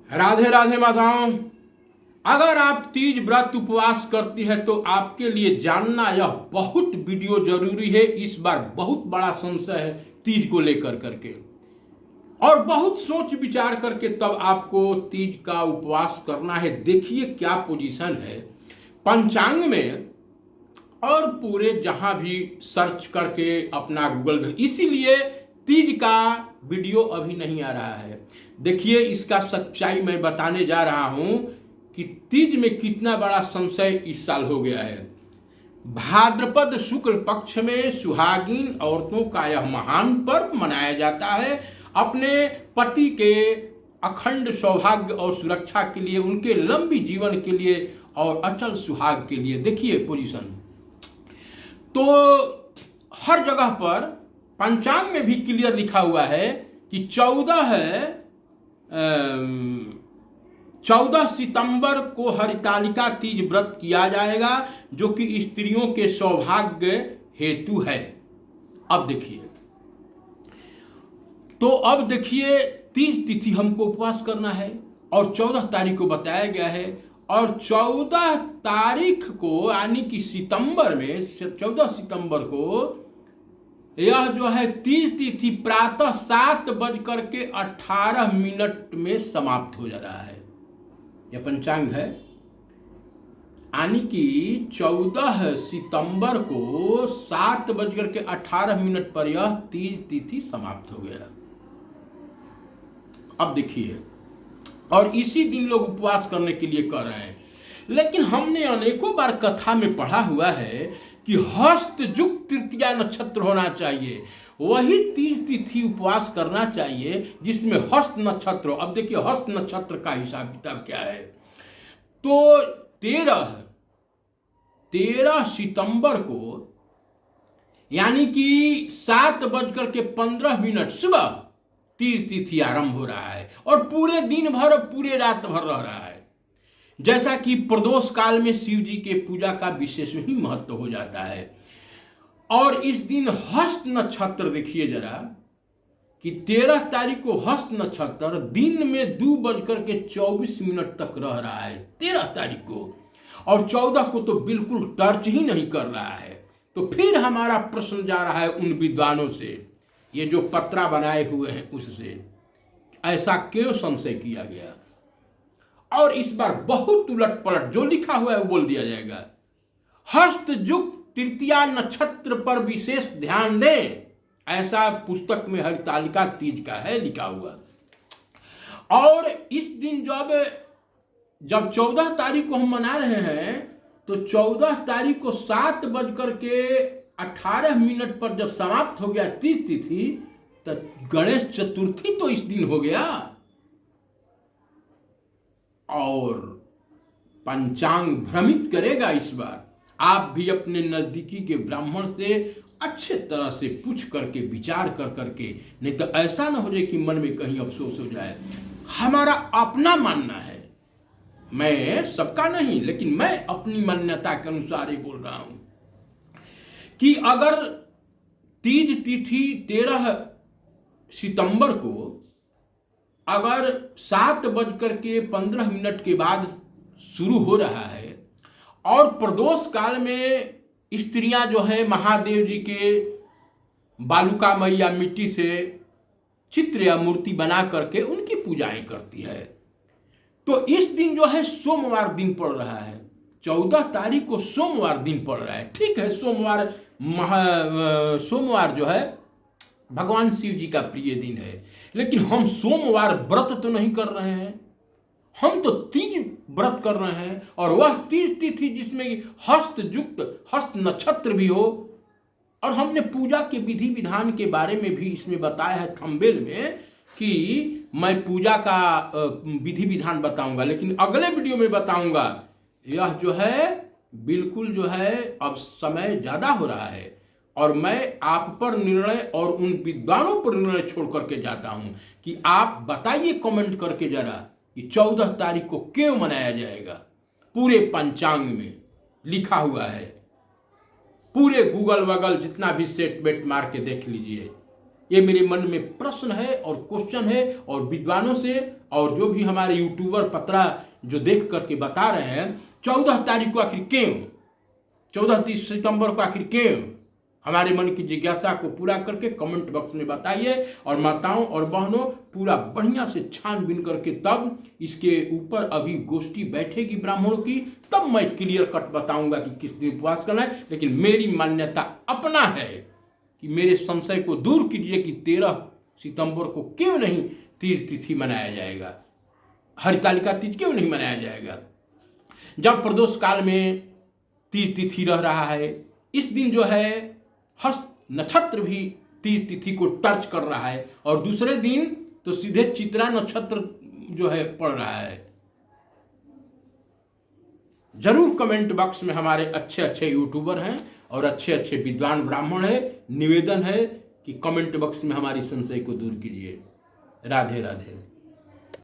राधे राधे माताओं। अगर आप तीज व्रत उपवास करती है तो आपके लिए जानना यह बहुत वीडियो जरूरी है। इस बार बहुत बड़ा संशय है तीज को लेकर करके, और बहुत सोच विचार करके तब आपको तीज का उपवास करना है। देखिए क्या पोजीशन है पंचांग में, और पूरे जहां भी सर्च करके अपना गूगल, इसीलिए तीज का वीडियो अभी नहीं आ रहा है। देखिए इसका सच्चाई मैं बताने जा रहा हूं कि तीज में कितना बड़ा संशय इस साल हो गया है। भाद्रपद शुक्ल पक्ष में सुहागिन औरतों का यह महान पर्व मनाया जाता है अपने पति के अखंड सौभाग्य और सुरक्षा के लिए, उनके लंबी जीवन के लिए और अचल सुहाग के लिए। देखिए पोजीशन तो हर जगह पर पंचांग में भी क्लियर लिखा हुआ है कि 14 सितंबर को हरितालिका तीज व्रत किया जाएगा, जो कि स्त्रियों के सौभाग्य हेतु है। अब देखिए तीज तिथि हमको उपवास करना है और 14 तारीख को बताया गया है, और 14 तारीख को यानी कि सितंबर में 14 सितंबर को यह जो है तीज तिथि प्रातः 7:18 में समाप्त हो जा रहा है। यह पंचांग है, यानी कि 14 सितंबर को 7:18 पर यह तीज तिथि समाप्त हो गया। अब देखिए, और इसी दिन लोग उपवास करने के लिए कर रहे हैं। लेकिन हमने अनेकों बार कथा में पढ़ा हुआ है कि हस्तयुक्त तृतीया नक्षत्र होना चाहिए, वही तीज तिथि उपवास करना चाहिए जिसमें हस्त नक्षत्र हो। अब देखिए हस्त नक्षत्र का हिसाब किताब क्या है। तो 13 सितंबर को यानी कि 7:15 सुबह तीज तिथि आरंभ हो रहा है, और पूरे दिन भर पूरे रात भर रह रहा है। जैसा कि प्रदोष काल में शिव जी के पूजा का विशेष ही महत्व हो जाता है। और इस दिन हस्त नक्षत्र देखिए जरा कि 13 तारीख को हस्त नक्षत्र दिन में 2:24 तक रह रहा है 13 तारीख को, और 14 को तो बिल्कुल टच ही नहीं कर रहा है। तो फिर हमारा प्रश्न जा रहा है उन विद्वानों से, ये जो पत्रा बनाए हुए हैं उससे, ऐसा क्यों संशय किया गया। और इस बार बहुत उलट पलट जो लिखा हुआ है वो बोल दिया जाएगा। हस्तयुक्त तृतीया नक्षत्र पर विशेष ध्यान दें, ऐसा पुस्तक में हरितालिका तीज का है लिखा हुआ। और इस दिन जब 14 तारीख को हम मना रहे हैं, तो 14 तारीख को 7:18 पर जब समाप्त हो गया तीज तिथि, तो गणेश चतुर्थी तो इस दिन हो गया। और पंचांग भ्रमित करेगा इस बार। आप भी अपने नजदीकी के ब्राह्मण से अच्छे तरह से पूछ करके विचार कर करके, नहीं तो ऐसा ना हो जाए कि मन में कहीं अफसोस हो जाए। हमारा अपना मानना है, मैं सबका नहीं, लेकिन मैं अपनी मान्यता के अनुसार ही बोल रहा हूं कि अगर तीज तिथि 13 सितंबर को अगर 7:15 के बाद शुरू हो रहा है, और प्रदोष काल में स्त्रियां जो है महादेव जी के बालुकामय या मिट्टी से चित्र या मूर्ति बना करके उनकी पूजाएं करती है, तो इस दिन जो है सोमवार दिन पड़ रहा है। 14 तारीख को सोमवार दिन पड़ रहा है। ठीक है, सोमवार जो है भगवान शिव जी का प्रिय दिन है, लेकिन हम सोमवार व्रत तो नहीं कर रहे हैं, हम तो तीज व्रत कर रहे हैं, और वह तीज तिथि जिसमें हस्तयुक्त हस्त नक्षत्र भी हो। और हमने पूजा के विधि विधान के बारे में भी इसमें बताया है थंबनेल में कि मैं पूजा का विधि विधान बताऊंगा, लेकिन अगले वीडियो में बताऊंगा। यह जो है बिल्कुल जो है अब समय ज्यादा हो रहा है, और मैं आप पर निर्णय और उन विद्वानों पर निर्णय छोड़ करके जाता हूं कि आप बताइए कमेंट करके जरा कि 14 तारीख को क्यों मनाया जाएगा। पूरे पंचांग में लिखा हुआ है, पूरे गूगल वगल जितना भी सेट बेट मार के देख लीजिए, ये मेरे मन में प्रश्न है और क्वेश्चन है, और विद्वानों से और जो भी हमारे यूट्यूबर पत्रा जो देख करके बता रहे हैं 14 तारीख को आखिर क्यों, 14 सितंबर को आखिर क्यों, हमारे मन की जिज्ञासा को पूरा करके कमेंट बॉक्स में बताइए। और माताओं और बहनों पूरा बढ़िया से छानबीन करके तब इसके ऊपर अभी गोष्ठी बैठेगी ब्राह्मणों की, तब मैं क्लियर कट बताऊंगा कि किस दिन उपवास करना है। लेकिन मेरी मान्यता अपना है कि मेरे संशय को दूर कीजिए कि 13 सितंबर को क्यों नहीं तीज तिथि मनाया जाएगा, हरितालिका तीज क्यों नहीं मनाया जाएगा। जब प्रदोष काल में तीज तिथि रह रहा है, इस दिन जो है हस्त नक्षत्र भी तीज तिथि को टच कर रहा है, और दूसरे दिन तो सीधे चित्रा नक्षत्र जो है पड़ रहा है। जरूर कमेंट बॉक्स में हमारे अच्छे अच्छे यूट्यूबर हैं और अच्छे अच्छे विद्वान ब्राह्मण है, निवेदन है कि कमेंट बॉक्स में हमारी संशय को दूर कीजिए। राधे राधे।